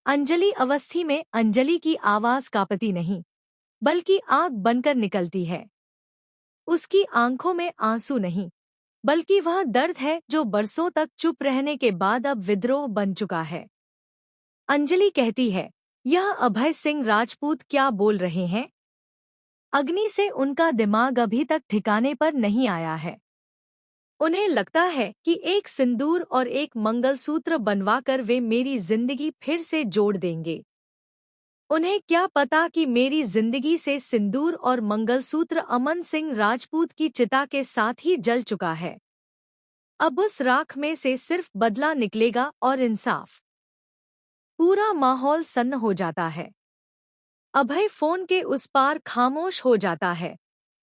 अंजलि अवस्थी में अंजलि की आवाज कांपती नहीं, बल्कि आग बनकर निकलती है। उसकी आंखों में आंसू नहीं, बल्कि वह दर्द है जो बरसों तक चुप रहने के बाद अब विद्रोह बन चुका है। अंजलि कहती है, यह अभय सिंह राजपूत क्या बोल रहे हैं? अग्नि से उनका दिमाग अभी तक ठिकाने पर नहीं आया है। उन्हें लगता है कि एक सिंदूर और एक मंगलसूत्र बनवाकर वे मेरी जिंदगी फिर से जोड़ देंगे। उन्हें क्या पता कि मेरी जिंदगी से सिंदूर और मंगलसूत्र अमन सिंह राजपूत की चिता के साथ ही जल चुका है। अब उस राख में से सिर्फ बदला निकलेगा और इंसाफ। पूरा माहौल सन्न हो जाता है। अभय फोन के उस पार खामोश हो जाता है,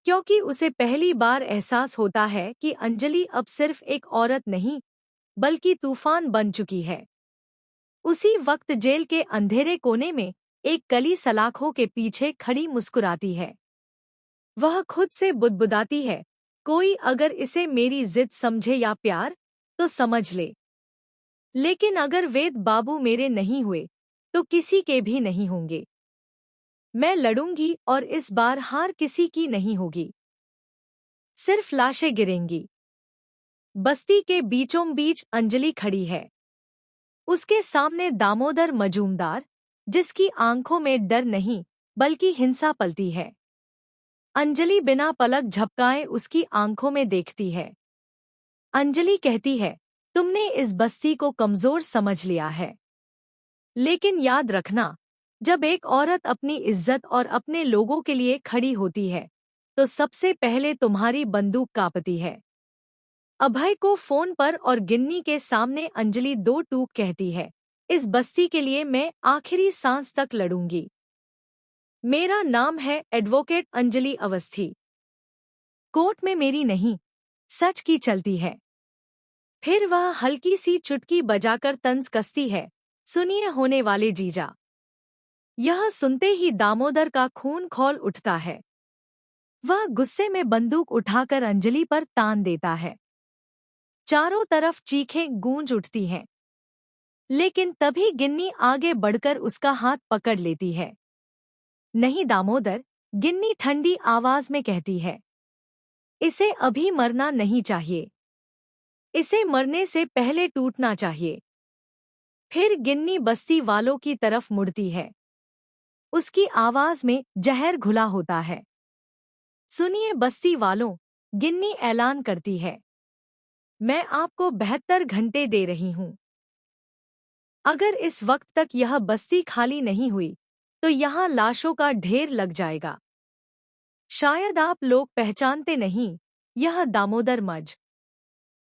क्योंकि उसे पहली बार एहसास होता है कि अंजलि अब सिर्फ एक औरत नहीं, बल्कि तूफान बन चुकी है। उसी वक्त जेल के अंधेरे कोने में एक कली सलाखों के पीछे खड़ी मुस्कुराती है। वह खुद से बुदबुदाती है, कोई अगर इसे मेरी जिद समझे या प्यार, तो समझ ले। लेकिन अगर वेद बाबू मेरे नहीं हुए, तो किसी के भी नहीं होंगे। मैं लड़ूंगी और इस बार हार किसी की नहीं होगी। सिर्फ लाशें गिरेंगी। बस्ती के बीचों बीच अंजलि खड़ी है। उसके सामने दामोदर मजूमदार, जिसकी आंखों में डर नहीं, बल्कि हिंसा पलती है। अंजलि बिना पलक झपकाए उसकी आंखों में देखती है। अंजलि कहती है, तुमने इस बस्ती को कमजोर समझ लिया है। लेकिन याद रखना, जब एक औरत अपनी इज्जत और अपने लोगों के लिए खड़ी होती है, तो सबसे पहले तुम्हारी बंदूक कांपती है। अभय को फोन पर और गिन्नी के सामने अंजलि दो टूक कहती है, इस बस्ती के लिए मैं आखिरी सांस तक लड़ूंगी। मेरा नाम है एडवोकेट अंजलि अवस्थी। कोर्ट में मेरी नहीं, सच की चलती है। फिर वह हल्की सी चुटकी बजाकर तंज कसती है, सुनिए होने वाले जीजा। यह सुनते ही दामोदर का खून खौल उठता है। वह गुस्से में बंदूक उठाकर अंजलि पर तान देता है। चारों तरफ चीखें गूंज उठती हैं। लेकिन तभी गिन्नी आगे बढ़कर उसका हाथ पकड़ लेती है। नहीं दामोदर, गिन्नी ठंडी आवाज में कहती है, इसे अभी मरना नहीं चाहिए। इसे मरने से पहले टूटना चाहिए। फिर गिन्नी बस्ती वालों की तरफ मुड़ती है। उसकी आवाज में जहर घुला होता है। सुनिए बस्ती वालों, गिन्नी ऐलान करती है, मैं आपको 72 घंटे दे रही हूं। अगर इस वक्त तक यह बस्ती खाली नहीं हुई, तो यहाँ लाशों का ढेर लग जाएगा। शायद आप लोग पहचानते नहीं, यह दामोदर मज